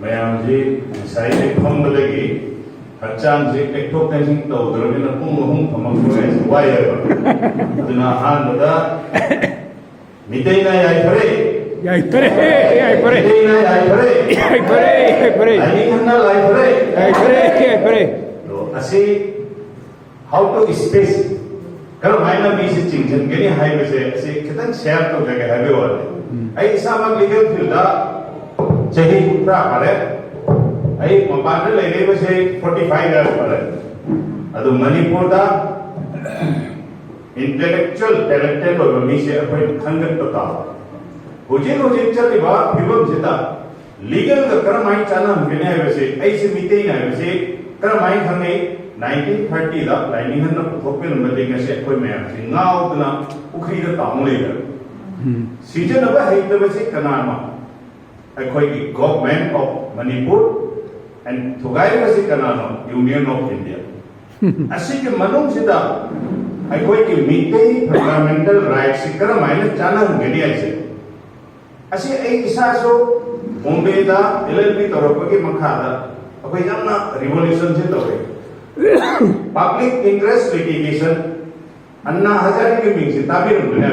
ꯃꯌꯥꯝꯁꯤ ꯉꯁꯥꯏꯗꯩ ꯐꯝꯕꯗꯒꯤ ꯍꯛꯆꯥꯡꯁꯤ ꯇꯦꯛꯊꯣꯛ ꯇꯦꯛꯁꯤꯟ ꯇꯧꯗ꯭ꯔꯕꯅꯤꯅ ꯄꯨꯡ 3 ꯐꯝꯃꯛꯄꯒꯁꯤ ꯋꯥꯏꯑꯦꯕ ꯑꯗꯨꯅ ꯑꯍꯥꯟꯕꯗ ꯃꯤꯇꯩꯅ ꯌꯥꯏꯐꯔꯦ ꯌꯥꯏꯐꯔꯦ ꯌꯥꯏꯐꯔꯦ ꯃꯤꯇꯩꯅ ꯌꯥꯏꯐꯔꯦ ꯌꯥꯏꯐꯔꯦ ꯌꯥꯏꯐꯔꯦ ꯂꯥꯏꯅꯤꯡꯍꯟꯅ ꯌꯥꯏꯐꯔꯦ ꯌꯥꯏꯐꯔꯦ ꯌꯥꯏꯐꯔꯦ ꯑꯁꯤ how to space करमाइना बीसी चिंचन के लिए हाईवे से ऐसे कितने शेयर तो जगह हाईवे वाले ऐ इसामा लीगल फील्डा चाहिए कुत्रा करे ऐ मपाने लेने में से 45 years पड़े अदु मणिपुर दा intellectual talented और मिसे अपने खंगत पता हुजे चली बात फिल्म जिता लीगल का करमाइन चाना हमने हाईवे से ऐसे मीटे ही हाईवे से करमाइन हमें 1930 दा लाइनिंग न पुथोपे नंबर से कोई मैम सिंगाउदना उखरी दा तामुलेगा सीजन अब हेतबसे कनामा अखोई की गवर्नमेंट ऑफ मणिपुर एंड थुगाइबसे कनानो यूनियन ऑफ इंडिया असी के मनुंग सिदा अखोई की मीटे फंडामेंटल राइट्स करमाइना चाना गनि आइसे असी ए इसासो बॉम्बे दा एलएलबी तोरपगे मखादा अखोई यामना रिवोल्यूशन से तोरे public interest litigation Anna Hazare के मिंग से ताबीर दुनिया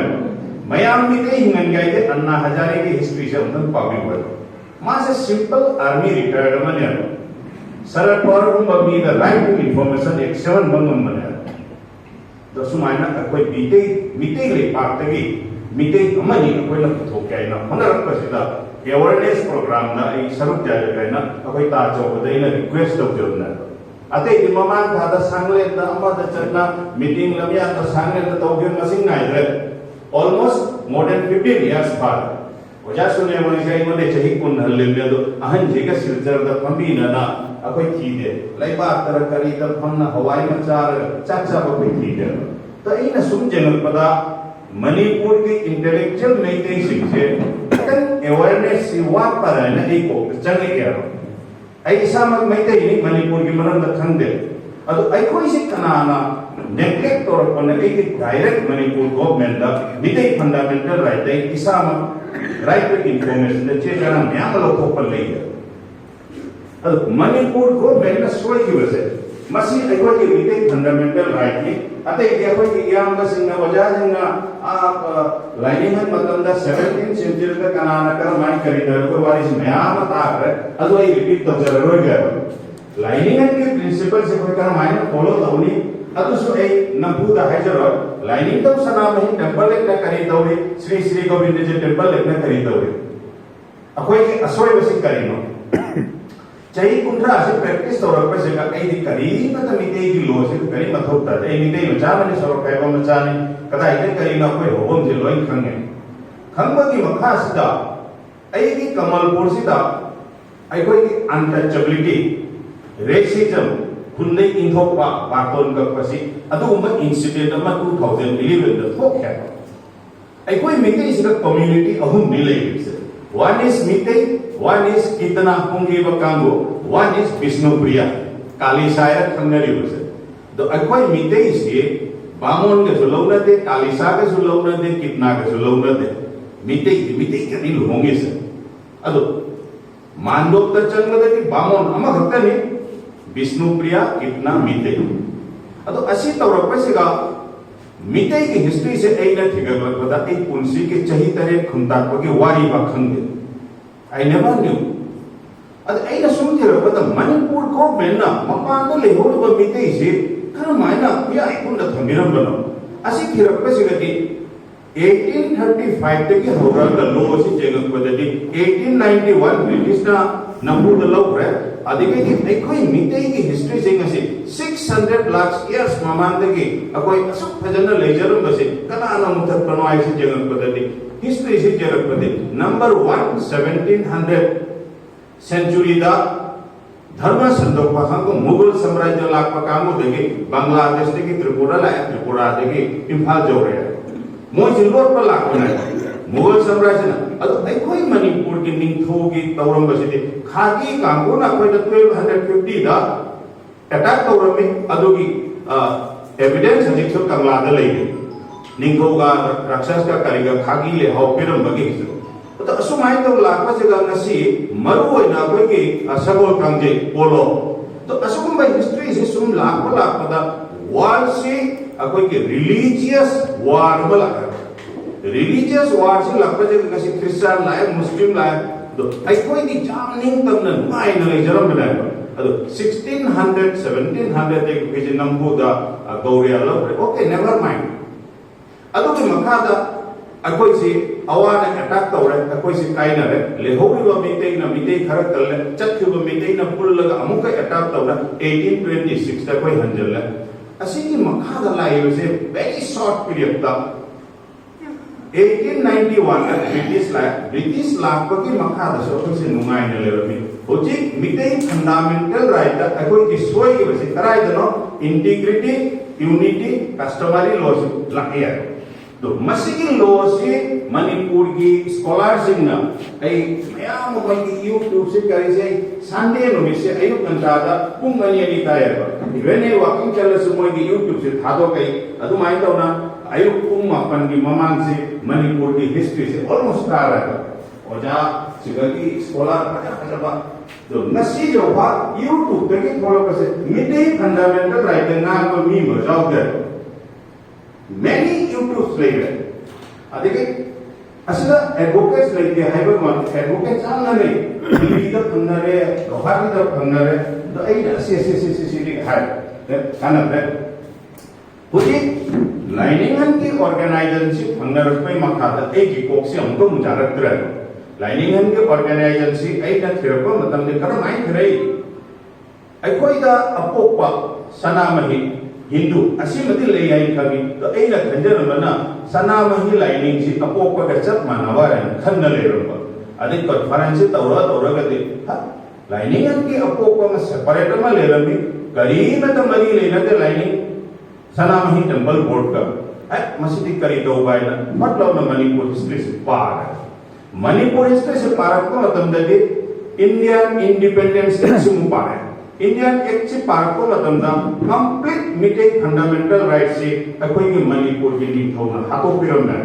मयाम भी ते हिंगन गए थे अन्ना हजारे की हिस्ट्री से उनका पब्लिक वर्क मां से सिंपल आर्मी रिटायर्ड मने सरल पर बमी द राइट टू इंफॉर्मेशन एक 7 बंगम मने तो सुमाइना कोई बीते मीटे ले पातगी मीटे अमनी कोई न थोके ना मनर पसिदा अवेयरनेस प्रोग्राम ना ए सरुक जाय गयना कोई ता चौबदे इन रिक्वेस्ट तो देना अते इमामान थादा सांगले दा अमदा चरना मीटिंग लमिया तो सांगले तो तोगे मसिंग नाइदरे ऑलमोस्ट मोर देन 15 years बाद ओजा सुने मने से इमने चही कुन हल्ले दो अहन जेगा सिरजर दा फमी ना अखोई थीदे लैबा तर करी द फमना हवाई मचार चाचा बखोई थीदे तो इना सुम जनल पदा मणिपुर के इंटेलेक्चुअल मेटे सिंसे तन अवेयरनेस सी वाक पर ना एको चंगे केरो ऐसा मत मैते ही मणिपुर की मनन खंगदे अदो अखोई से कनाना नेग्लेक्ट और पने एक डायरेक्ट मणिपुर गवर्नमेंट दा मिते फंडामेंटल राइट है इसा मत राइट टू इंफॉर्मेशन दे चे जना म्याम लो थोपल लेय अदो मणिपुर गवर्नमेंट ना सोई की वजह मसी अखोई की मिते फंडामेंटल राइट की अते अखोई की याम बसिंग वजह जिंगा आप लाइनिंग मतलब दा 17th सेंचुरी का कनाना कर माइन करी दर को वारिस म्याम ताक अदो ये रिपीट तो जरूर गया लाइनिंग के प्रिंसिपल से कोई कर माइन फॉलो दौनी अदो सो ए नंबू दा हजर लाइनिंग तो सना में टेंपल एक करी दौरी श्री श्री गोविंद जी टेंपल एक करी दौरी अखोई की असोय बसि करीनो चाहे कुंठा से प्रैक्टिस तो रख पे से का कई दी करी न त मिते की लो से करी मथोता ए मिते मचा मने सरो कायबा मचा ने कदा इते करी ना कोई होबम जे लोइन खंगे खंगबगी मखा सिदा ए की कमलपुर सिदा आई कोई की अनटचेबिलिटी रेसिज्म खुन्ने इंथोपा पाटोन का पसी अदुम इंसिडेंट अमा 2011 द थोक है आई कोई मिते सिदा कम्युनिटी अहुम मिले one is Mite, one is Kitana Pungi Bakango, one is Vishnupriya, Kali Shaya Kangari was it. The Aquai Mite is here, Bamon the Zulona de, Kali Saga Zulona de, Kitnaga Zulona de, Mite can in Hongis. Ado Mando the Changa de Bamon Amakatani, Vishnupriya, Kitna Mite. Ado Asita Rapasiga मिते की history से ऐ न थिगर बता ए पुंसी के चही तरह खुंता को के वारी बा खंगे आई नेवर न्यू अद ऐ न सुन थिर बता मणिपुर को बेना मपान तो ले होड़ ब मिते से कर मायना या आई कुन थमिरम बनो असि थिर पसिगति 1835 तक होरा का लो से जगत पदति 1891 ब्रिटिश ना नंबू द लो रे अधिके की कोई मिते की हिस्ट्री से ngasi 600 lakhs years ममान की अकोई असुक फजन लेजर बसे कना न मुथत पनवाई से जगत पदति हिस्ट्री से जगत पदति नंबर 1 1700 सेंचुरी दा धर्म संदोक पहां को मुगल साम्राज्य लाख पकामो देगे बांग्लादेश के त्रिपुरा देगे इंफाल जो रे मोय जिलोर पर लाख बना मुगल साम्राज्य ना अदो अखोई मणिपुर की निंथो की तौरम बसिदे खागी कांगो ना कोई 1250 दा अटैक तौरमी अदोगी एविडेंस हजिक सो कंगला द लेगे निंगो का राक्षस का करेगा खागी ले हाउ पेरम बगे हिसो तो तो असुमाई तो लाखपा जगह नसी मरु होइना कोई की सगोल कांजे पोलो तो असुकुम बाय हिस्ट्री से सुम लाखपा दा वार से कोई की रिलीजियस वार बला रिलीजियस वार से लाखपा जगह नसी क्रिश्चियन लाए मुस्लिम लाए तो आई कोई की जानिंग तमन माय न ले जरम बना ಅದು 1600 1700 ಗೆ ಕಿಜಿ ನಂಬುದ ಗೌರಿಯಲ್ಲ ಓಕೆ ನೆವರ್ ಮೈಂಡ್ ಅದು ಮಖಾದ ಅಕೋಯಿಸಿ ಅವಾನ ಅಟ್ಯಾಕ್ ತವರೆ ಅಕೋಯಿಸಿ ಕಾಯಿನರೆ ಲೆಹೋರಿವ ಮಿತೈ ಖರ ಕಲ್ಲ ಚಕ್ಕಿವ ಮಿತೈನ ಪುಲ್ಲಗ ಅಮುಕ ಅಟ್ಯಾಕ್ ತವರ 1826 ದ ಕೋಯಿ ಹಂಜಲ್ಲ ಅಸಿಗಿ ಮಖಾದ ಲೈವ್ಸೆ ವೆರಿ ಶಾರ್ಟ್ ಪೀರಿಯಡ್ ದ 1891 ब्रिटिश लाख की मखादा से नुंगाइन लेरमी होची मितै फंडामेंटल राइट अकोई की सोई की बसे कराय दनो इंटीग्रिटी यूनिटी कस्टमरी लॉ से लाया तो मसिकी लॉ से मणिपुर की स्कॉलरशिप ना आई मयाम कोई की यूट्यूब से करे से संडे नो से अयुक घंटादा पुंग अनि अनि ताया इवेने वॉकिंग चल से मोई की यूट्यूब से थादो कई अदु माइ तौना अयुक पुंग मापन की ममांग से मणिपुर की हिस्ट्री से ऑलमोस्ट आ रहा है और जहाँ सिगकी स्कॉलर पचा तो नसी जो बात यूट्यूब पे के थोड़ा कैसे मिटे फंडामेंटल राइट नाम को मी मजाओ दे मैनी यूट्यूब प्लेयर अधिक असला एडवोकेट्स लेके हाइबर मान एडवोकेट जान नहीं दिल्ली तक फंडरे गुवाहाटी तक फंडरे तो आई सी हाय काना पे पुरी लाइनिंगन की ऑर्गेनाइजेशन फंडर पे मखादा एक की कोक्सी हमको मुजारत करे लाइनिंगन की ऑर्गेनाइजेशन आई ना थिरको मतलब दे कर माइन थरई आई कोई दा अपोपा सनामही हिंदू असी मति ले आई खगी तो आई ना खंजर मना सनामही लाइनिंग सी अपोपा का चप मानवा रे खन्न ले रंग अधिक कॉन्फ्रेंस तौरा गदे लाइनिंगन की अपोपा में सेपरेट में ले रंगी करीब तो मरी लेना दे लाइनिंग सनामही टेंपल बोर्ड का है मस्जिद करी दो बाइला मतलब न मणिपुर हिस्ट्री से पार है मणिपुर हिस्ट्री से पार को मतलब दे इंडियन इंडिपेंडेंस एक्ट से पार है इंडियन एक्ट से पार को मतलब दा कंप्लीट मिटे फंडामेंटल राइट से कोई की मणिपुर की नींव होना हाथों पिरम ना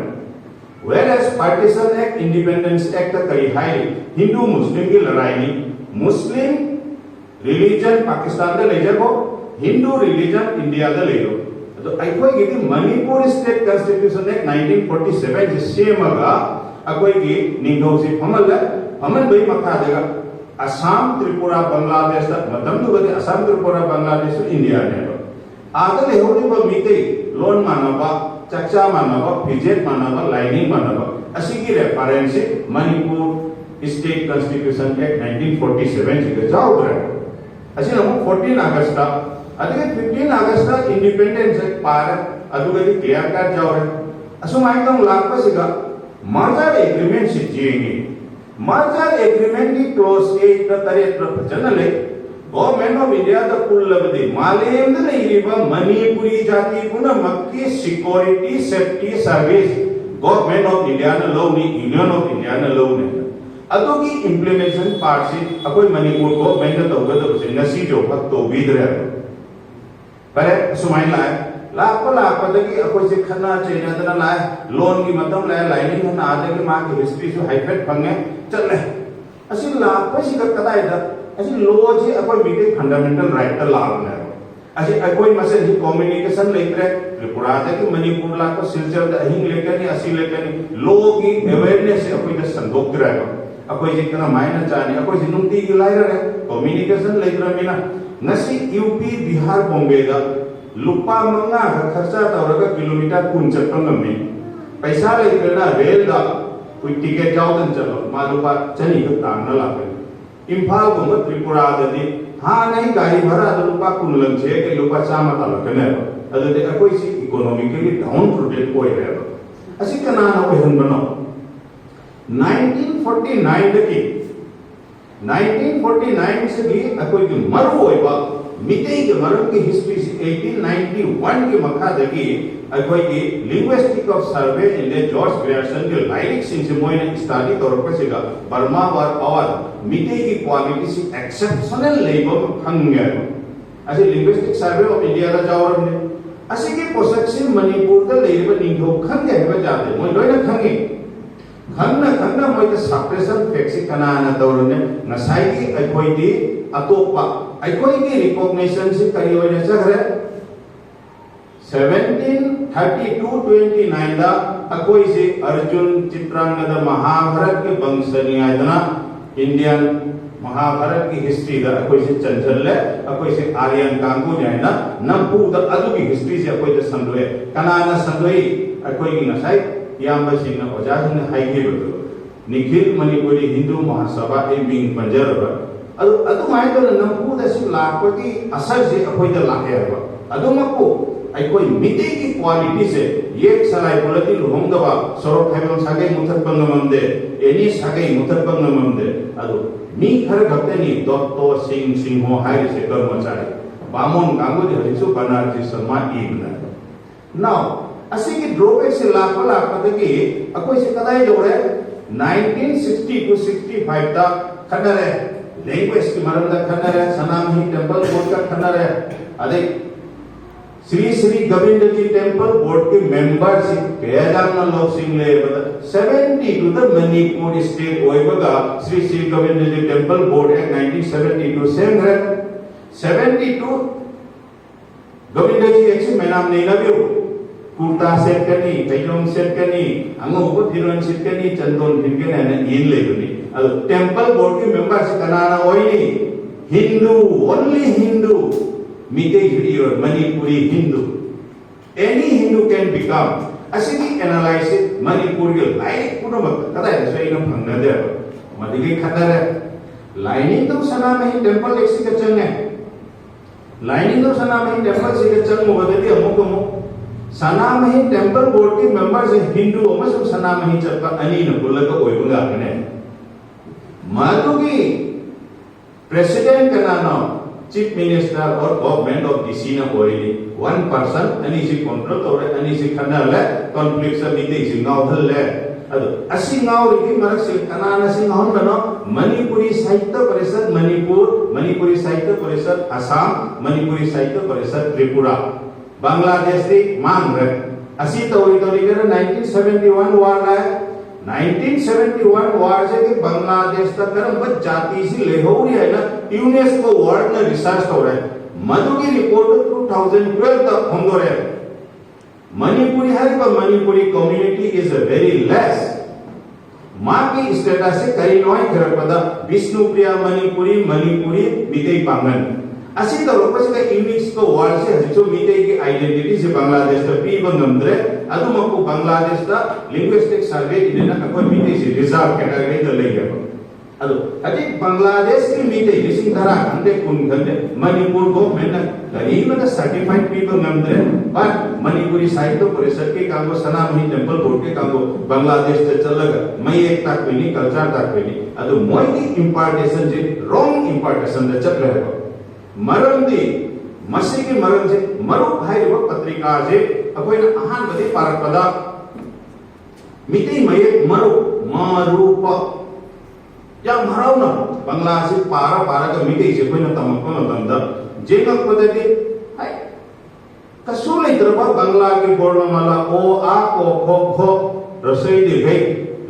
whereas partition act independence act करी हाई हिंदू मुस्लिम की लड़ाई नहीं मुस्लिम रिलीजन पाकिस्तान का ले जाओ हिंदू रिलीजन इंडिया का ले लो तो अखोई की मणिपुर स्टेट कॉन्स्टिट्यूशन एक्ट 1947 से सेमगा अखोई की निंगौ से फमल बई मखा देगा असम त्रिपुरा बांग्लादेश तक मतलब तो गदे असम त्रिपुरा बांग्लादेश इंडिया ने आगे ले होनी ब मिते लोन मानवा चक्चा मानवा फिजेट मानवा लाइनिंग मानवा असी की reference Manipur state constitution act 1947 से जाओ रहा असी नमो 14 अगस्त अधिक 15 अगस्त इंडिपेंडेंस पार अदुगदी क्लियर कर जाओ रे असुमाई तम लाखपा सिगा मर्जर एग्रीमेंट से जेंगे मर्जर एग्रीमेंट की क्लोज 8 द तरे प्रचन ले गवर्नमेंट ऑफ इंडिया द कुल लबदे मालेम द लेरिबा मणिपुरी जाति पुन मक्की security safety service government of India न लोनी यूनियन ऑफ इंडिया न लोनी अदुगी इंप्लीमेंटेशन पार्ट से अकोई मणिपुर को बेंद तौगद से नसी जो फक तो बीदरे परे सुमाइन लाए लाख पदगी अकोई से खन्ना चेना दना लाए लोन की मतम लाए लाइनिंग ना आदे की मां की हिस्ट्री से हाइफेट फंगे चल ले असि लाख पैसे का कदाई दा असि लो जे अकोई मीटे फंडामेंटल राइट ता लाभ ने असि अकोई मसे ही कम्युनिकेशन लेतरे त्रिपुरा जे की मणिपुर ला को सिलचर द हिंग लेके नि असि लेके नि लो की अवेयरनेस से अकोई द संदोक रहेगा अकोई जे कना मायना चाने अकोई जे नुंती की लाइर रे कम्युनिकेशन लेतरे मिना नसी यूपी बिहार बॉम्बे दा लुपा मंगा खर्चा तौरगा किलोमीटर कुन चप्पंगमी पैसा लेतना रेल दा कोई टिकट जाउदन चलो मा लुपा चनी को तांगना लागे इंफाल को त्रिपुरा ददी हां नहीं गाड़ी भाड़ा द लुपा कुन लंचे के लुपा चामा तलकने अदे अकोई सी इकोनॉमिकली डाउन प्रोजेक्ट कोई रे असि कना न को हन बनो 1949 दकी 1949 से भी अकोई की मरु होइबा मिते के मरु की हिस्ट्री से 1891 के मखा दगी अकोई की linguistic of survey in the George Grierson के लाइक सिंस मोइन स्टडी तौर पर सेगा बर्मा वर पावर मिते की क्वालिटी से एक्सेप्शनल लेबर खंगे असे लिंग्विस्टिक सर्वे ऑफ इंडिया दा जावर ने असे के पोसेक्शन मणिपुर दा लेबर निंगो खंगे है जाते मोइ लोइना खंगे खन्ना मोइद सप्रेशन फैक्सी कनाना तौरने नसाई अखोइदी अतोपा अखोइगी रिकॉग्निशन से करी होने चखरे 1732-29 दा अखोइ से अर्जुन चित्रांगदा महाभारत के वंशनी आयतना इंडियन महाभारत की हिस्ट्री दा अखोइ से चंचल अखोइ से आर्यन कांगू जायना नंपू दा अदुगी हिस्ट्री से अखोइ दा संदोए कनाना संदोई अखोइ की नसाई यामबसिंग ओजासिंग हाइगेबदु निखिल मणिपुरी हिंदू महासभा ए मिंग पंजरबा अदु माइदो नंपू दा सि लापकी असर से अखोइ दा लाकेबा अदु मको अखोइ मिते की क्वालिटी से ये सलाइ पुलति लुहोंगदबा सरोक खाइबम सागे मुथतपंग नमंदे एनी सागे मुथतपंग नमंदे अदु मी खर गप्तेनी दत्तो सिंह सिंहो हाइरे से कर्मचारी बामोन कांगो दे हरिसु बनारजी शर्मा इबना नाउ असी की ड्रॉबैक से लाख पदकी अकोई से कदाई जोड़े 1960 to 65 तक खंडरे लैंग्वेज की मरंदा खंडरे सनामही टेंपल बोर्ड का खंडरे अदे श्री श्री गोविंद जी टेंपल बोर्ड के मेंबरशिप पेजांग लोग सिंगले 70 to the मणिपुर स्टेट ओइबगा Shri Shri Govind ji temple board act 1972 सेंग्रे 72 गोविंद जी एक्स में नाम नहीं लगे कुर्ता सेट करनी पैजोंग सेट करनी अंगों फिरोन सेट करनी चंदोन फिरके ने इन ले बनी अब टेंपल बोर्ड के मेंबर्स कनाना ओइनी हिंदू ओनली हिंदू मिते हिडियो Manipuri Hindu any Hindu can become असिनी एनालाइसिस मणिपुर के लाइक पुनमक कदाय सैन फंगना दे मदिगे खतरे लाइनिंग तो सना में टेंपल एक्सी का चंगे लाइनिंग तो सना में टेंपल से का चंग बदली अमुकमु सनामही टेंपल बोर्ड के मेंबर्स हिंदू अमसुम सनामही चप्पा अनी न पुलका ओइबंगा कने मातुगी प्रेसिडेंट कनानो चीफ मिनिस्टर और गवर्नमेंट ऑफ डीसी न ओइली वन पर्सन अनी से कंट्रोल तोरे अनी से खनाले कॉन्फ्लिक्ट से मीते से गावधले अदु असि गावरी मरक से कनाना से गावनो मणिपुरी साहित्य परिषद मणिपुर मणिपुरी साहित्य परिषद असम मणिपुरी साहित्य परिषद त्रिपुरा बांग्लादेश से मांग रहे असी तौरी कर 1971 वार है 1971 वार से कि बांग्लादेश तक करम बच जाति से ले हो रही है ना यूनेस्को वर्ल्ड ने रिसर्च हो रहा है मधु की रिपोर्ट 2012 तक हम दो रहे मणिपुरी हर पर Manipuri community is very less मां की स्टेटस से कई नॉय कर पदा विष्णुप्रिया मणिपुरी मणिपुरी मिते पांगन असी तो रोपस का यूनिक्स को वर्ड से हजिचो मीटे की आइडेंटिटी से बांग्लादेश का पी बंगमद्रे अदुमको बांग्लादेश का लिंग्विस्टिक सर्वे इनेना अकोई मीटे से रिजर्व कैटेगरी द लेगे अदु अति बांग्लादेश की मीटे लिसिंग धरा अंदे कुन गंदे मणिपुर को मेना करीब का सर्टिफाइड पी बंगमद्रे बट मणिपुरी साहित्य परिषद के कांगो सनामही टेंपल बोर्ड के कांगो बांग्लादेश से चलगा मई एक तक कोई कल्चर तक कोई अदु मोई की इंपार्टेशन जे रॉन्ग इंपार्टेशन द चल रहे मरमदी मसी की मरम से मरु हाइब पत्रिका से अखोइना अहानबदी पारकपदा मिति मये मरु मारूप या मराउना बांग्ला से पारा का मिति से कोइना तमको मतंदा जेगक पददी हाय कसु लेत्रबा बांग्ला की बोर्ड माला ओ आ को खो खो रसोई दे गई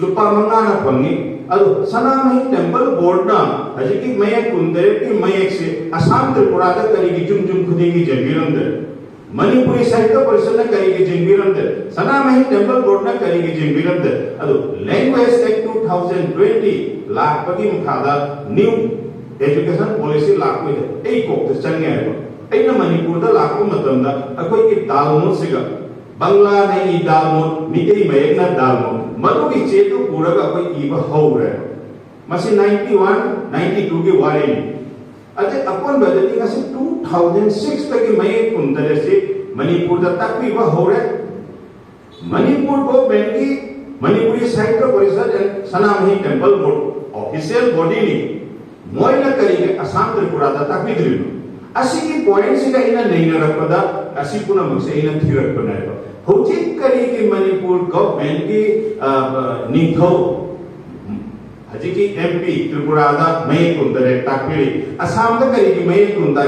लुपा मंगाना फंगी अदु सनामही टेंपल बोर्ड ना हजी की मयक कुंदरे की मयक से असम त्रिपुरा तक करीगी जुम जुम खुदी की जंगीरंदर मणिपुरी साहित्य परिषद ने करीगी जंगीरंदर सनामही टेंपल बोर्ड ने करीगी जंगीरंदर अदु लैंग्वेज एक्ट 2020 लाखपति मुखादा न्यू एजुकेशन पॉलिसी लाखो ए को चंगे है ए न मणिपुर दा लाखो मतंदा अकोई की दालमो सिगा बांग्ला नहीं दालमो मिते मयक ना दालमो मधु की चेतु पूरा का कोई इब हो रहे मसी 91 92 के वाले अते अपन बदली का से 2006 तक की मई कुंदरे से मणिपुर तक भी वह हो रहे मणिपुर को बेंकी मणिपुरी साहित्य परिषद Sanamahi temple board official body ने मोइना करीगे असम त्रिपुरा तक भी दिलु असी की पॉइंट से इना नहीं न रखदा असी पुना मसे इना थिरक बनाएगा होजिक करी की मणिपुर गवर्नमेंट की निथो हजी की एमपी त्रिपुरा दा मई कुंदरे ताकपिली असम दा करी की मई कुंदा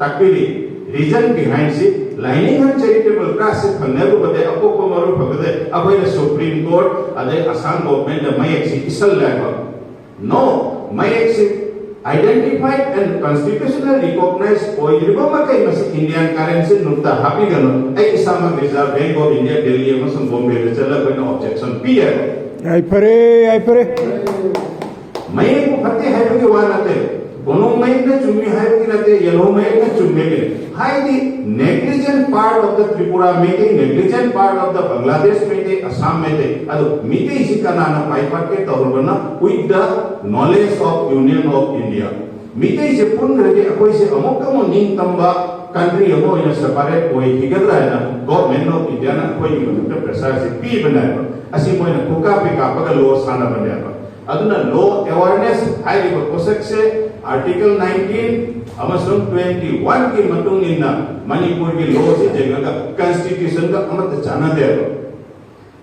ताकपिली reason behind it, lining and charitable class is never but the Apoko avoid the Supreme Court, and the Assam government, the Mayexi is a level. No, Mayexi identified and constitutionally recognized Indian currency, Nutta Habigano, a Sama Reserve Bank of India, Delhi, Amazon, Bombay, Reserve, objection. Pierre. I pray. May Patti having a one at it. Bono may the Chumi having at the yellow may the Chumi. Highly negligent part of the Tripura meeting, negligent part of the Bangladesh meeting, Assam meeting, and meeting Sikanana Paipaket or with the knowledge of Union of India. Meeting is a pun ready, a question Amokamo Ning Tamba country in a separate way, Higadra, government of India, going to precise people, as he went to Kuka Pika, low son of a aduna law awareness high prosexe article 19 amasung 21 ki matung inna manipur ki law se jega constitution ka amat jana de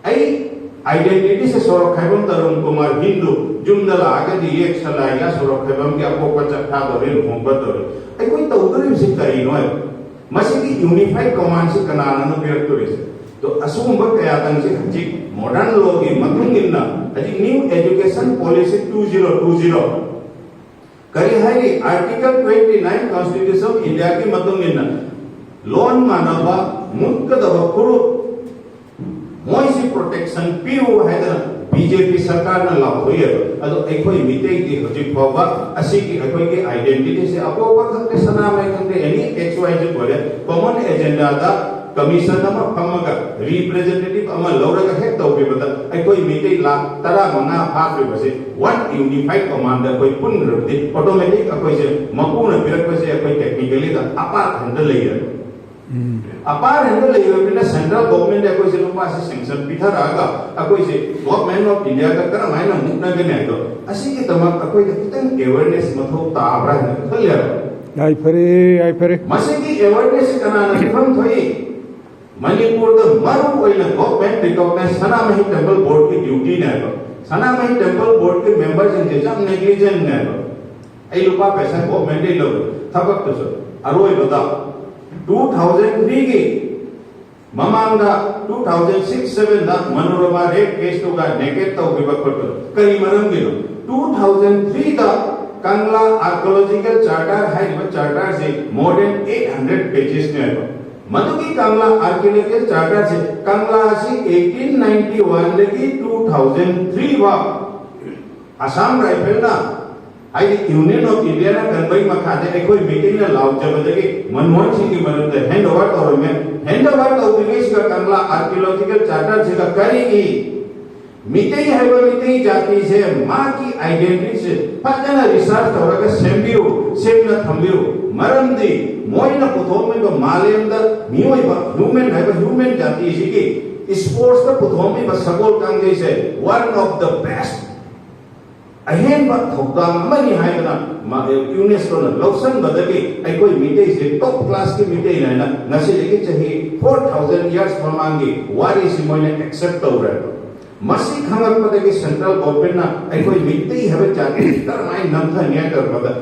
ai identity se sorok khaibam tarun kumar hindu jumdala aga di ek sala ya sorok khaibam ki apo pacha tha dore hombat dore ai koi tawdore se kai no masi ki unified command se kanana no director se to asumba kaya tang se hajik modern law ki matung inna Aji new education policy 2020 kari hai article 29 constitution of India ki matung inna loan manaba mutka da kuru moisi protection piu haidana BJP sarkar na law hoye ado ekoi mitei ki hojik phawa asi ki ekoi ki identity se apo ka khante sana mai khante any xyz bole common agenda da commission ama phamaga representative ama lauraga hek tawbe bata ekoi mitei la tara manga phakre base one unified commander koi pun rubdi automatic ekoi se mapuna pirak base ekoi technically da apar handle layer apar handle layer bina central government ekoi se lupa se sanction pithar aga ekoi se government of India ka kara maina mukna gane to asi ki tamak ekoi ka kitang awareness matho ta abra ne khalya I pray. masiki awareness kana na pham thoi Manipur the Maru oil government recognized Sanamahi Temple Board की duty नेलो Sanamahi Temple Board के members in जैसा negligent नेलो ऐ लोपा पैसा government ही लोग थपक तो सो अरोई बता 2003 की ममांगा 2006-7 दा Manorama rape case तो का नेकेट तो विभाग करतो कई मरम गिलो 2003 दा कंगला आर्कोलॉजिकल चार्टर है वो चार्टर से more than 800 pages नेलो मधुकी कंगला आर्कियोलॉजिकल चार्टर से कंगला से 1891 लगी 2003 वा असम राइफल ना आई यूनियन ऑफ इंडिया ना कन्वई मखादे एकोई मीटिंग ना लाउ जबदगी मनमोहन सिंह की मदद से हैंड ओवर और में हैंड ओवर तो विदेश का कंगला आर्कियोलॉजिकल चार्टर से का करेगी मीटिंग है वो मीटिंग जाती से मां की आइडेंटिटी से पतना रिसर्च और का सेम्बियो सेमना थम्बियो मरमदी मोइना पुथोम में मालेम दा मियोय बा ह्यूमन है ह्यूमन जाति इसी की स्पोर्ट्स का पुथोम में बस सगोल कांगे से वन ऑफ द बेस्ट अहेन बा थोदा मनी है ना यूनेस्को ने लोकसन बदली आई कोई मीटे से टॉप क्लास की मीटे है ना नसे लेके चाहिए 4000 इयर्स ममांगी वारी से मोइने एक्सेप्ट हो रहा है मसी खंगक पदे की सेंट्रल गवर्नमेंट ना आई कोई मीटे ही है जाति तरमाई नमथा न्याय कर पदा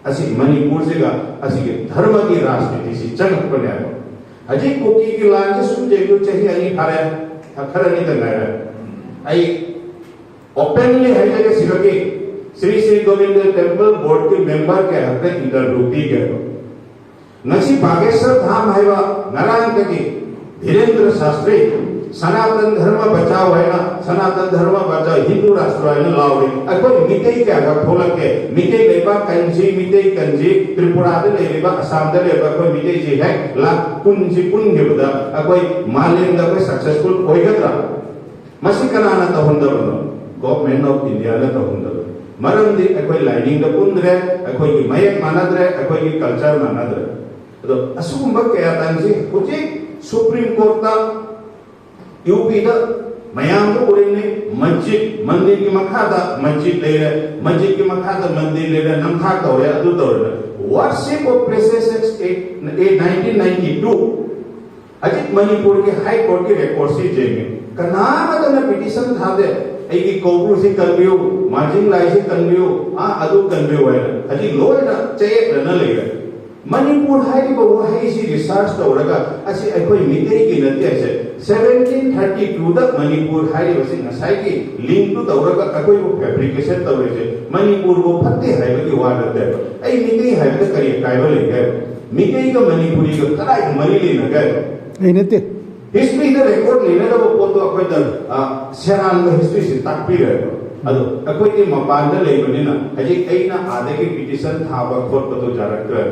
असी मणिपुर से का असी के धर्म की राजनीति से चंग पड़े आयो अजी कोकी की लान से सुन जेगु चाहिए आई खारे खर नहीं तंग है आई ओपनली है जगह सिरके श्री श्री गोविंद टेंपल बोर्ड के मेंबर के हक में इंटरव्यू की गयो नसी बागेश्वर धाम है वा नारायण की धीरेन्द्र शास्त्री सनातन धर्म बचाओ है ना सनातन धर्म बचाओ हिंदू राष्ट्र है ना लाओ रे अकोई मिटे क्या का खोलक के मिटे लेबा कंजी त्रिपुरा दे लेबा असम दे लेबा कोई मिटे जी है ला पुंजी पुंगे बदा अकोई मालेम दा कोई सक्सेसफुल होई गदरा मसी कनाना तो हुंदर गवर्नमेंट ऑफ इंडिया ने तो हुंदर मरम दी अकोई लाइनिंग दा पुंदरे अकोई की मयक मानदरे अकोई की कल्चर मानदरे तो असुम बक क्या तांसी कुछ सुप्रीम कोर्ट ता यूपी दा मयाम तो उड़ने मस्जिद मंदिर की मखादा मस्जिद ले रहे मस्जिद की मखादा मंदिर ले रहे नमखा तो रहे अदु तो रहे worship of places act 1992 Ajit Manipur के हाई कोर्ट के रिकॉर्ड से जेंगे कनाम तो ना पिटीशन था दे आई की कोबरू से कन्वियो मार्जिन लाई से कन्वियो आ अदु कन्वियो है ना अजी लो ना चाहिए न लेगा Manipur haiba wahai si research tawraga asi akhoi mitei ki nati ase 1732 da Manipur haiba si ngasai ki link tu tawraga akhoi bu fabrication tawre se Manipur bu phatte haiba ki wala de ai mitei haiba da kari kaiba le ga mitei ka Manipuri ka tarai mari le na ga ai nate history da record le na da bu to akhoi da seran da history si takpi re ado akhoi ki mapan da le bani na haji aina ade ki petition thaba khot to jarak ra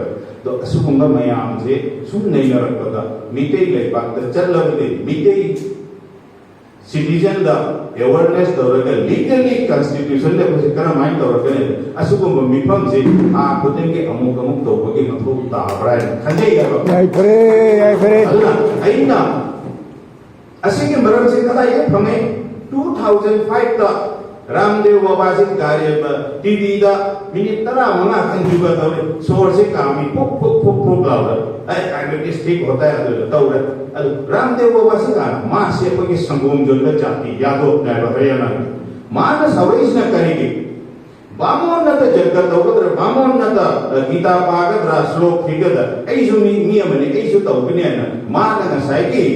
तो असुकुंबा मयाम से सुन नहीं रखता मिटे ले पाक चलबदे मिटे citizen दा awareness दौरगा legally constitution ले कुछ करा माइंड दौरगा असुकुंबा मिफम से आ खुदन के अमुक अमुक तो बगे मथु ताबराय खंजे यारो ai pare अल्लाह आइना असे के मरम से कदा ये फमे 2005 दा रामदेव बाबा से कार्य टीवी दा मिनिट तरा मंगा खंजुगा तौरे सोर से कामी पुक पुक पुक पुक लाउदा आई ठीक होता है तौरे रामदेव बाबा से का मा से पगे संगोम जोल जाति यादव नाय हरियाणा मान सवैस न करेगी बामोन न त जगत तौबद्र बामोन न त गीता पागद्र श्लोक थिगद ऐसु मी अमने ऐसु तौबने न मान न साइकी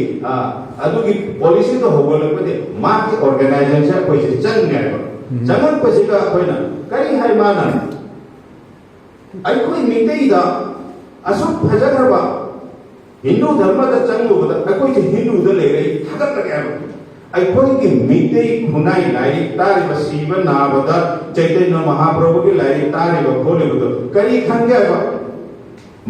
अदुगी पॉलिसी तो होगलपदे मा की ऑर्गेनाइजेशन कोई से चंगे जमन पसिका कोइना कई हाय माना आई कोई मितेई दा असु फजगरबा हिंदू धर्म दा चंगु बदा कोई से हिंदू द ले रही थगत लगे आई कोई की मितेई खुनाई लाई तारि बसीब नाबदा चैतन्य महाप्रभु की लाई तारि बखोले बद कई खंगे बा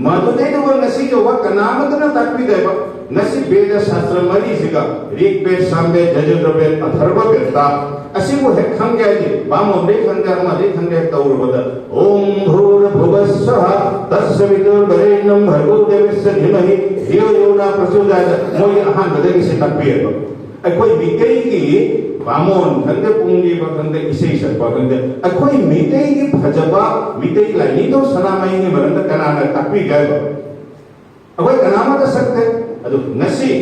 मधुदे तो नसी जो वा कनामत न तकवी देबा नसी वेद शास्त्र मरी सिगा ऋग्वेद सामवेद यजुर्वेद अथर्ववेद ता असिमु है खंगे जी बामो दे खंगे मा दे खंगे तौर बद ओम भूर्भुवस्सः तत्सवितुर्वरेण्यं भर्गो देवस्य धीमहि धियो यो न प्रचोदयात् मोय अहान बदे की से तकवी है अखोई मितेई की बामोन खंगे पुंगी बखंगे इसे सकवा खंगे अखोई मितेई की फजबा मितेई लाइनी तो सनामई ने मरंद कनाना तकवी गए अखोई कनामा तो सकते अदु नसी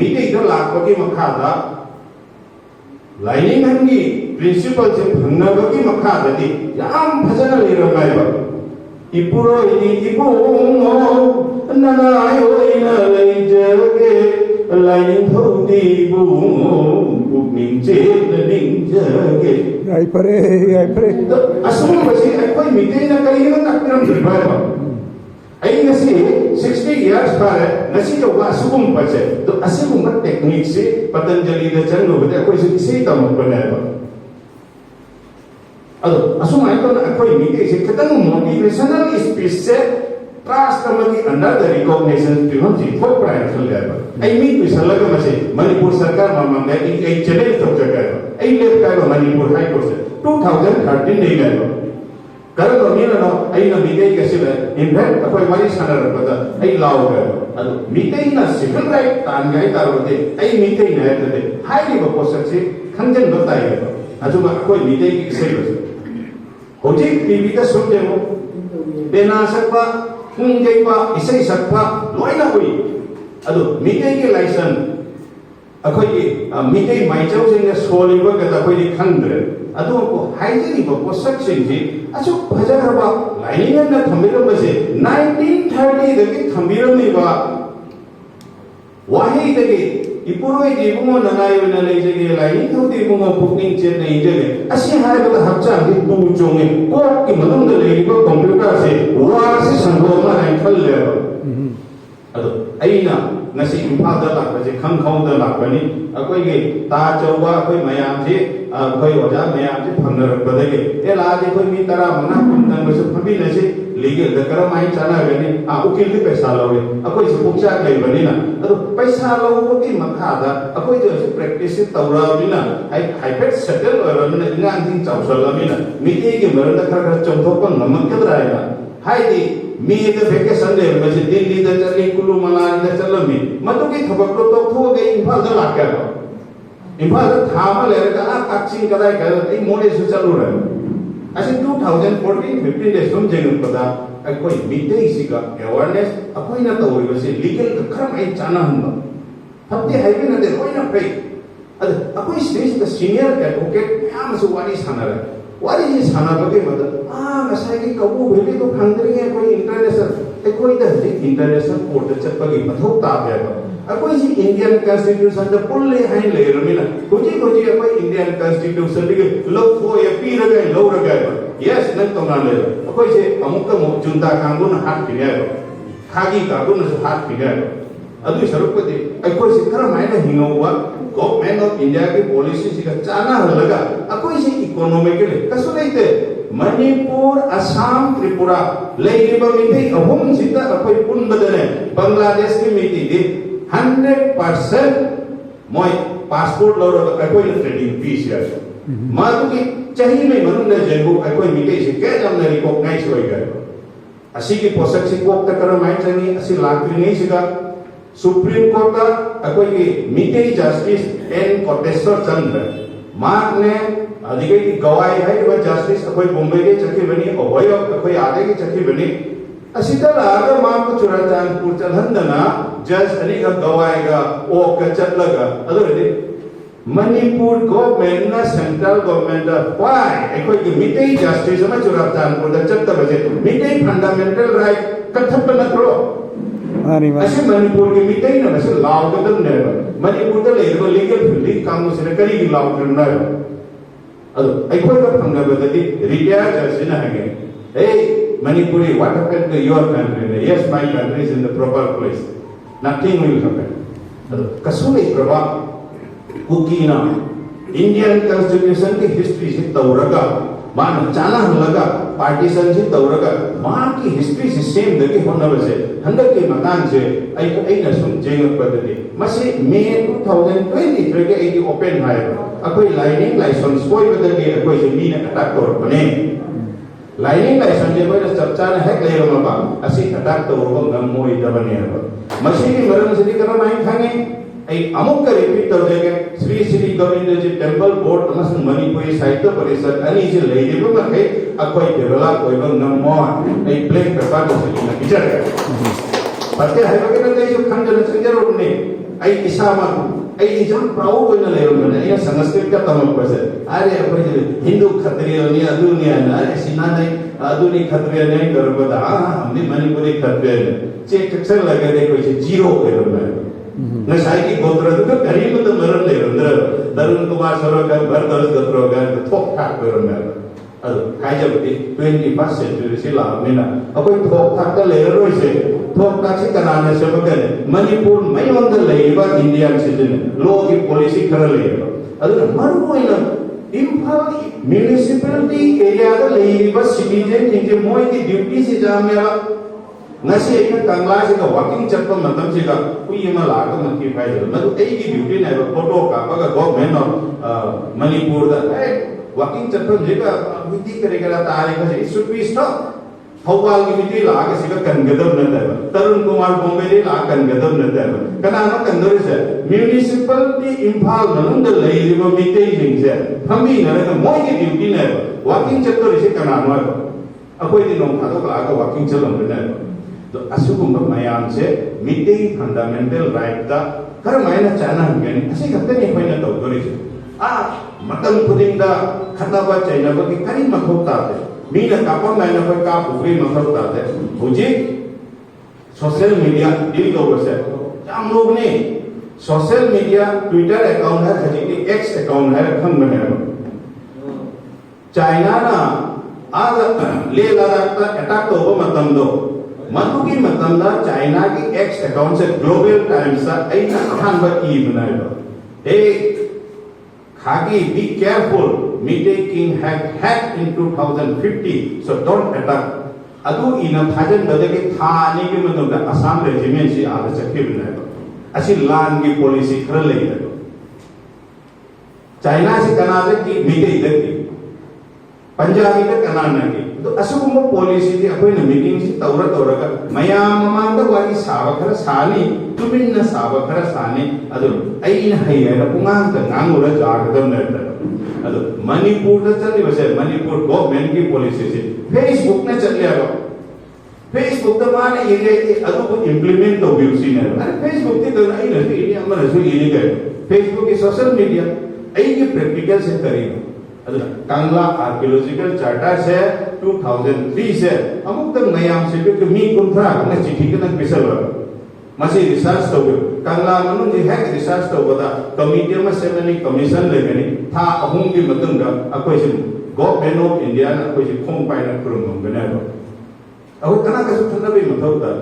मितेई तो लाखों मखादा लाइनिंग हंगी प्रिंसिपल से भंगबगी मखाददी याम फजन ले रमायबा इपुरो इपु ननायो इन लेजगे लाइनिंग होती बू बुकनिंग चेतनिंग जगे ai pare असुम बसी कोई मिटे न करी न तकरम दिबायबा आई नसी 60 years पर नसी जो असुम बसे तो असुम टेक्निक से पतंजलि द चंगो बदे कोई से तम बनायबा अदो असुम आई तो कोई मिटे से खतन मोटिवेशनल स्पीच से ट्रस्ट कमकी अंडर द रिकॉग्निशन पिवन जी for private level I mean to सलग मसे मणिपुर सरकार मामंग एक चैलेंज तो जगह आई लेफ्ट का मणिपुर हाई कोर्ट से 2013 नहीं गए करन तो मीन नो आई न मिटे के सिले इनफैक्ट कोई वाली सनर बता आई लाओ गए अदो मिटे ना सिविल राइट तान गए तारवते आई मिटे न ते हाईली बपोसक से खंजन बताए अजुमा कोई मिटे की सेल होजी टीवी का सुनते हो बेना सकपा फुंगेपा इसे सकपा लोइना हुई अदो मिटे के लाइसेंस अखोई मिटे माइचौ सिंह सोलिबा गदा कोई खंद्रे अदो को हाइजेनी पोसक सिंह जी अचो फजरबा लाइनिंग न थंबिरम बसे 1930 दगे थंबिरमीबा वाही दगे इपुरोय जीवमो ननायो न लेजेगे लाइनिंग थोती मुमो बुकिंग चेन नहीं जगे असी हायबा हक्चा दि तू जोंगे को की मदुंग द लेइबा कंप्यूटर से वार से संगोमा नाइ खल ले अदो अइना नसी इम्फाल द लाकबजे खंखौ द लाकबनी अकोई के ता चौवा कोई मयाम से कोई ओजा मयाम से फंगरबदगे ए लाजे कोई मी तरा मना कुंतन बस फबी नसे लीगल द करमाई चाला गने आ उकिल के पैसा लवे अकोई से पुक्षा ले बनी ना अदो पैसा लवो की मखादा अकोई जो से प्रैक्टिस तौरा बिना हाइपेट सेटल रमना इंगान थिंग चाउसल बिना मिटे के मरद खर चौथोप नमकदरायना हाइदी मी द वेकेशन दे बजे दिल्ली द चली कुलु मनाली द चलमी मतो की थबक तो थो गई इम्फाल द लाके इम्फाल द थामा ले का काचिंग कदाय का ई मोरे सु चलु रे असे 2014 15 दे सुम जेनु पदा कोई मिटे इसी का अवेयरनेस अकोई ना तो होई बसे लीगल खरम आई चाना हम फते हाईवे न दे कोई ना पे अद अकोई स्टेज द सीनियर एडवोकेट याम सु वाली साना रे वारी सानाबगे मदद ngसाई कबू भेली तो फंगदरी कोई इंटरनेशनल कोई द इंटरनेशनल कोर्ट चपगी मथौ ताबे अकोई जी इंडियन कॉन्स्टिट्यूशन द पुल्ले हाइन लेरमिना कुजी कुजी अकोई इंडियन कॉन्स्टिट्यूशन दिगे लोग को ये पी रगे लो रगे यस नक तो ना ले अकोई जे अमुक मु जुंता कांगु न हाथ पिने खागी कांगु न हाथ पिने अदु सरुपति अकोई से कर मायने हिंगोवा गवर्नमेंट ऑफ इंडिया की पॉलिसी से चाना लगा अकोई से इकोनॉमिकली कसु लेते मणिपुर असम त्रिपुरा लेइबा मिति अहुम सिता अकोई पुनबदने बांग्लादेश की मिति दे 100% मोय पासपोर्ट लो अकोई ट्रेडिंग फीस या मादु की चाही में मनुन जेबु अकोई मिति से के जमने रिकॉग्नाइज होई गए असी की पोसक से कोक तकर माइ चंगी असी लाकरी नहीं सिगा सुप्रीम कोर्ट का अकोई की मिति जस्टिस एन कोटेश्वर चंद्र मार्क ने अधिकारी की गवाही है कि वह जस्टिस अकोई बॉम्बे के चक्की बनी अवय अकोई आगे की चक्की बनी असिता लागर मां को चुराचांदपुर चलहंदना जज अली का गवाही का ओ कचत लगा अदरदे मणिपुर गवर्नमेंट ना सेंट्रल गवर्नमेंट व्हाई अकोई की मिति जस्टिस में चुराचांदपुर द चत्त बजे मिति फंडामेंटल राइट कथप नत्रो असे मणिपुर की मिति न असे लाव कदम ने Manipur the labour legal field काम से करी की लाव करना है अदो अकोई का फंगबदि रिटायर जज ने हगे ए Manipuri, what happened to your country? Yes, my country is in the proper place. Nothing will happen. Kasuli Prabha, Kukina, Indian Constitution की history से तौरगा, मान चाला लगा, partition से तौरगा, मान की history से same दे के होना बसे, हंडर के मकान से आई नसुन जेंग पद्धति, मसे May 2023 के एक open है, अकोई lining license कोई बदल के अकोई से मीन अटैक तौर बने लाइनिंग लाइसेंस जे कोई चर्चा ने है ले रहा बा असी अटैक तो वो गम मोई दबने है मशीन की मरण से करना नहीं खाने आई अमुक रिपीट कर देगे श्री श्री गोविंद जी टेंपल बोर्ड अमसन मणिपुरी साहित्य परिषद अनि से ले जेबो मखे अकोई देवला कोई बंग नमो आई ब्लैक पेपर से न विचार कर पते है वगैरह ने जो खंडन संजर ने आई इसामा आई इजम प्राउड होने ले रहा है ये संस्कृत का तमक पर से अरे अकोई हिंदू क्षत्रिय ने अदुनिया ने अरे सिना नहीं आधुनिक क्षत्रिय नहीं कर बता हमने मणिपुरी क्षत्रिय ने चेक अक्षर लगा दे कोई जीरो ले रहा है न शायद की गोत्र तो करीब तो मरण ले रहा है तरुण कुमार सरोवर भरतरस गोत्र का तो थोक ठाक कर रहा है अदो काय जब 21st century से लाभ में ना अकोई थोक ठाक का ले रहा है थोक ठाक से कराने से बगैर मणिपुर में वंदर लेगा इंडियन सिटीजन लो की पॉलिसी कर लेगा अदो मरुको इन इम्फाल म्युनिसिपैलिटी एरिया का लेगा सिटीजन जिनके मोई की ड्यूटी से जामेगा नसे एक कंगला से का वॉकिंग चप्पल मतलब से का कोई ये मला का मत की फायदा ना तो एक की ड्यूटी ने फोटो का पगा गवर्नमेंट ऑफ मणिपुर दा वॉकिंग चप्पल जे का विधि करेगा तारे का इट शुड बी स्टॉप हवाल की मिट्टी लाग से का कनगदम न दे तरुण कुमार बॉम्बे दे ला कनगदम न दे कनानो कंदोरी से म्युनिसिपैलिटी इंफाल मनंद लेरिबो मिट्टी जिंग से फमी न मोई की ड्यूटी ने वॉकिंग चप्पल से कनानो अकोई दिन नों खातो लाग वॉकिंग चलम ने तो असुगुम मयाम से मिट्टी फंडामेंटल राइट ता कर मायना चाना हंगे ऐसे करते नहीं कोई न तो दोरी से मतम खुदिंदा खतबा चाइना की करी मखौ ताते मीना कापन लाइन पर का उगरी मखौ ताते हुजी सोशल मीडिया डील को बसे हम लोग ने सोशल मीडिया ट्विटर अकाउंट है हजी की एक्स अकाउंट है खंग बने चाइना ना आज ले लद्दाख ता अटैक तो वो मतम दो मधु की मतम दा चाइना की एक्स अकाउंट से ग्लोबल टाइम्स सा ऐना खान बा की बनाए दो Khagi, be careful. Midday King had hacked in 2050, so don't attack. Adu ina thajan badake thani ke मतलब दा असम रेजिमेंट से आगे चक्के बनाए तो असी लान की पॉलिसी कर ले तो चाइना से कनाडा की मिटे इधर की पंजाबी के कनाडा की तो असुकुम पॉलिसी थी अपन मीटिंग से तौरा का मयाम मांग तो वाली सावखर सानी तुमिन न सावखर सानी अदो ऐन है ना पुंगांग त नांगुरा जागदम न अदो मणिपुर त चली बसे मणिपुर गवर्नमेंट की पॉलिसी से फेसबुक ने चल लिया फेसबुक तो माने ये अदो को इंप्लीमेंट तो ब्यूसी ने अरे फेसबुक ते तो नहीं रहती इंडिया में रसो ये नहीं फेसबुक की सोशल मीडिया ऐ के प्रैक्टिकल से करेगा aduna Kangla Archaeological Charter se 2003 se amuk tang mayam se ke mi kunthra na chithi ke nang pisal masi research to Kangla manu je hack research to bada committee ma semani commission le gani tha ahum ki matung da akoi se government of India na akoi se khom pai na kurum ngana ba ahu kana ka su thanda be mathau da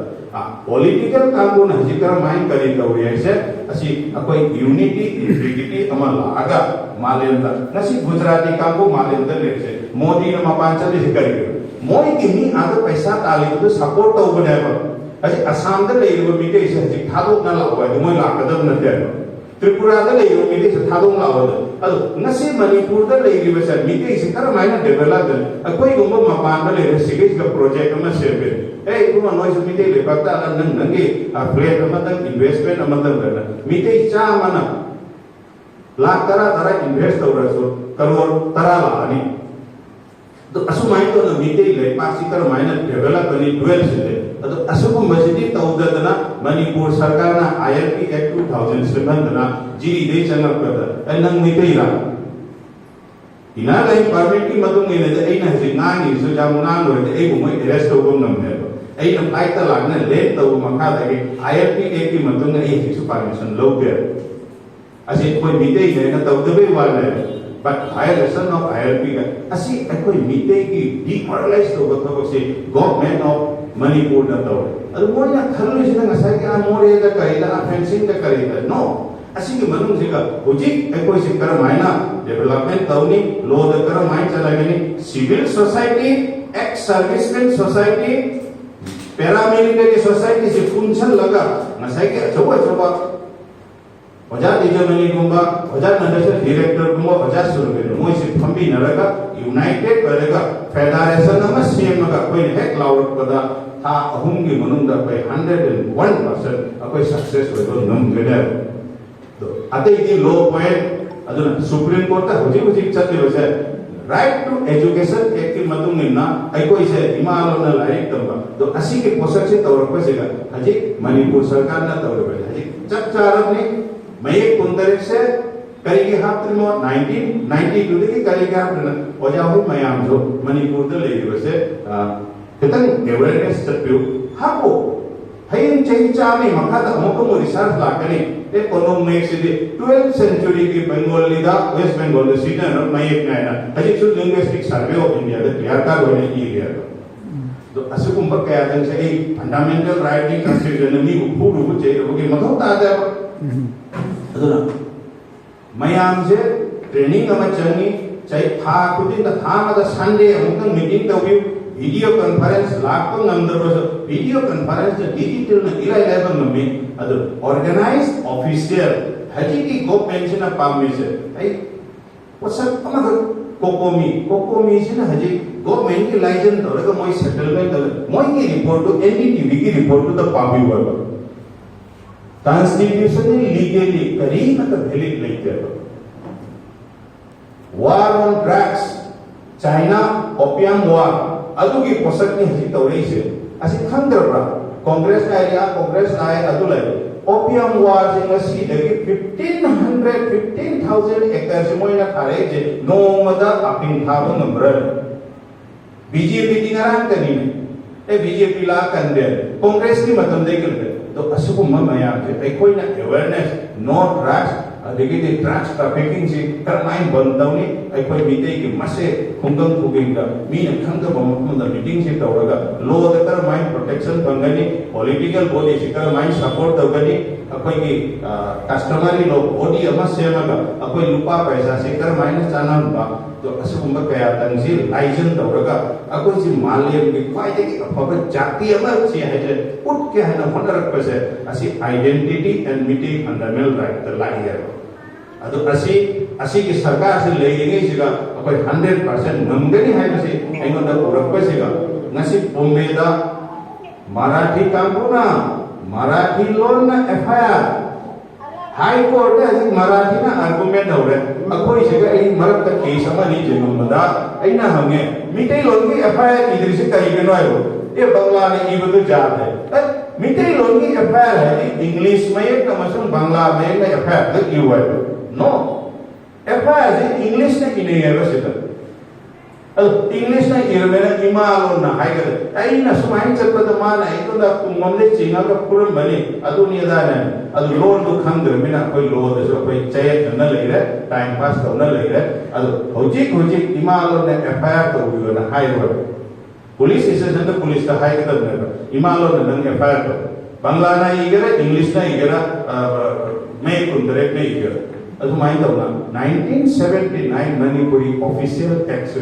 political kangun hajikar main kari kawi aise asi akoi unity integrity amala aga malenda nasi Gujarati kangu malenda lese Modi na mapancha le hikari moi kimi aga paisa tali to support to bane ba asi Assam da le ro mi ke se ji thadok na la ba moi la kadam na te Tripura da le ro mi ke se thadok la ba adu nasi Manipur da le ri ba sa mi ke se kar mai na develop da akoi gumba mapan da le se ke ga project ma se be kuma noise mite le bakta nan nange plate amatang investment amatang dana mite cha mana lakh tara invest tawra so karor tara la ani to asu mai to na mite le pasikar mai na develop ani dual se to asu ko masjid tawda dana Manipur sarkar na ILP Act 2007 dana jiri de changa kada nang mite ira ina lai permit ki madung ne de aina se nani so jam nan lo de ai ko mai arrest to ko nam ne ai na flight ta lagna late to makha da ke ILP ki madung ai su permission lo ge asi koi mite ne na to de wa ne but violation of ILP ka asi koi mite ki demoralize to ko to se government of Manipur na to adu mo na khalu se na sai ka more da kai da fencing da kai da no asi ki manung se ka hoji koi se kar maina development tawni law da kar mai chala gani civil society ex servicemen society paramilitary society se function laga ngasai ke choba oja dijamani gumba oja nandasa director gumba oja surve moi se thambi naraga united paraga federation nama same naga koi hek laur pada tha ahum gi manung da pai 101% akoi success hodo nam gena to ate di law point aduna supreme court ta hoji chatte base right to education act ki matung na ai koi se imalo na laik tamba to asi ke posak se tawra pa se ga haji Manipur sarkar na tawra pa haji chak charab ni mai kundarik se kari ke hap mo 1992 de kari ke hap na oja hu mayam jo Manipur de le base ketang awareness tapyu hapo hayin chei cha ni makha da mo ko research la kani economics de 12th century ki Bengal lida West Bengal de sina no mai ek na haji su linguistic survey of India de clear ka hoine area to asukum ba kaya dan se fundamental right ni constitution ni uphu ru che ro ki mathau ta da aduna mayam se training ama changi chai tha kudin da tha ma da Sunday amuk meeting to video conference lakko ngamdaro video conference digital na ilai level namme adu organized official haji ki go pension pamise ai wasa amaga kokomi sina haji government ki license doraga moi settlement moi ki report to NDTV ki report to the pami wala constitution legally kari na ka valid like war on drugs China opium war adugi posak ni hasi tawrei se asi khandra congress na area congress na adulai opium war se ngasi dagi 15,000 acres moina thare je no mada aping thaba ngamra BJP dingaran kani BJP la kande congress ki matam de kelde to asukum maya je ai koina awareness no drugs adigi de drugs trafficking se karmain bandawni ai koi mite ki mase khungdam thuginga mi khangda bam da meeting se tawraga law da karmain protection bangani political body se karmain support tawgani akoi ki customary law body ama semaga akoi lupa paisa se karmain chanan ba to asumba kaya tangsil license tawraga akoi si malyam ki faide ki apaba jati ama si haje put ke hana honarak pase asi identity and meeting fundamental right the layer adu asi ki sarkar se leinge siga akoi 100% ngamgani hai base aingonda purak siga ngasi Bombay da Marathi kampuna Marathi law na FIR high court asi Marathi na argument aure akoi siga ai marak ta case ama ni jenumada aina hange mitai law ki FIR idri se kai geno ayo ye Bangla ne ibudu jat hai mitai law ki FIR hai English mein na masum Bangla mein na FIR the you no FIR is English na kine hai base English ना इरमेना इमा लो ना हाय कर आई ना सुमाइन चल पद माना आई तो दा तुमने चिंगा का पूरा बने अदु निदा ने अदु लोन तो खंग मिना कोई लो दसो कोई चयत न ले रे टाइम पास तो न ले रे अदु होजी इमा लो ने एफआईआर तो हुई ना हाय रो पुलिस स्टेशन तो पुलिस का हाय कर ने इमा लो ने नंग एफआईआर तो बांग्ला ना इगरा इंग्लिश ना इगरा मैं कुंदरे ने इगरा अदु माइन तो ना 1979 मणिपुरी ऑफिशियल टैक्स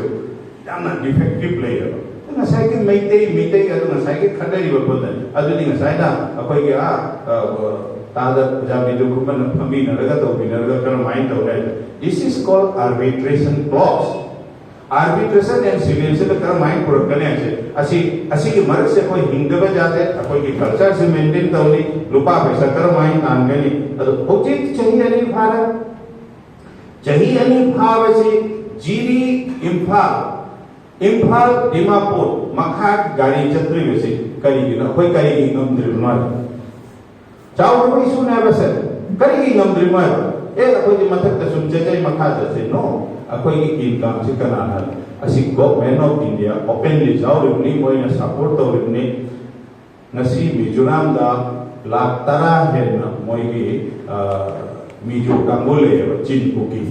याना डिफेक्टिव प्लेयर ना साइके मेटे का ना साइके खडरी बपद अदुनी ना साइदा अखोय के तादा जाबी जो कुमन फमी नरगा तो बिनरगा कर माइंड तो है this is called arbitration clause arbitration and civil से कर माइंड प्रोडक्ट करने से असी के मर्ग से कोई हिंदव जाते अखोय के कल्चर से मेंटेन तौनी रुपा पैसा कर माइंड आन गनी अदु होजित चाहिए नहीं भारत चाहिए नहीं भाव से जीरी इम्फाल दिमापुर मखा गाड़ी चतरी में से करी ना कोई करी गमद्री मार चाव कोई सुना बस करी गमद्री मार ए कोई जो मथक त सुन जे मखा से नो कोई की काम से करना है असी गवर्नमेंट ऑफ इंडिया ओपनली जाव रिनी मोइना सपोर्ट तो रिनी नसी मिजोरम दा लाख तरा है ना मोई की मिजो कांगोले चिन कुकी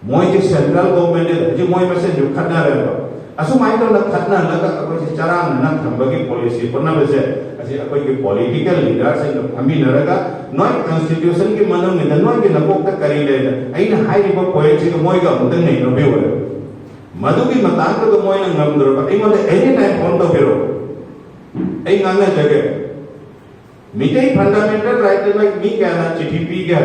मोई के सेंट्रल गवर्नमेंट है जो मोई में से जो खतना रहे असुमाई तो न खतना लगा कोई चराम न थंबगी पॉलिसी पन्ना बसे असी कोई के पॉलिटिकल लीडर से हमी नरगा नॉन कॉन्स्टिट्यूशन के मनो में नॉन के नपोक तक करी ले आइन हाई रिपो पॉइंट से मोई का मुदन नहीं नो बेव मधु की मतान तो मोई न ngam दरो आई मोले एनी टाइम फोन तो बेरो आई ngang जगह मिटे फंडामेंटल राइट लाइक मी क्या ना चिट्ठी पी गया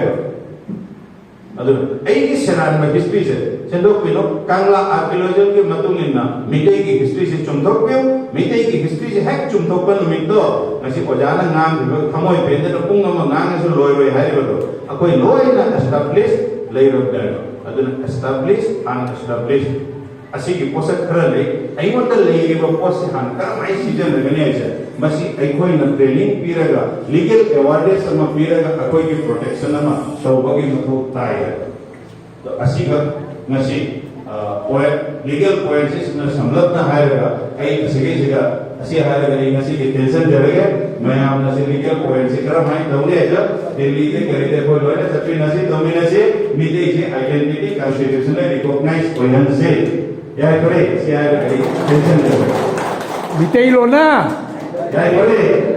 अदु आई शरान में हिस्ट्री से चंदोक पिनो कांगला आर्कियोलॉजिकल के मतुंगिना मिटे की हिस्ट्री से चुमथोक पे मिटे की हिस्ट्री से हैक चुमथोक पर मिटो नसी ओजाना नाम दिबो खमोय पेंदे तो पुंग म नांग से लोय लोय हाय बतो अकोय लोय ना एस्टैब्लिश लेयर ऑफ दैट अदु एस्टैब्लिश अनएस्टैब्लिश असी की पोसक खरा ले अइमोत लेरिबो पोस हान करमाई सीजन लगने है मसी अखोय न ट्रेनिंग पीरगा लीगल अवेयरनेस सम पीरगा अखोय की प्रोटेक्शन मा सौबगी मथो ताय तो असी का नसी पॉइंट लीगल पॉइंट से समलत ना हायगा आई असीगे जगह असी हायगा नहीं नसी के टेंशन जरगे मैं आप नसी लीगल पॉइंट से करा माइ दौले है दिल्ली से करे दे कोई लोने सच्ची नसी दोमिने से मिटे से आइडेंटिटी कॉन्स्टिट्यूशन रिकॉग्नाइज कोयन से या करे से आयगा tension जरगे Bitay lo na. Ya, boleh.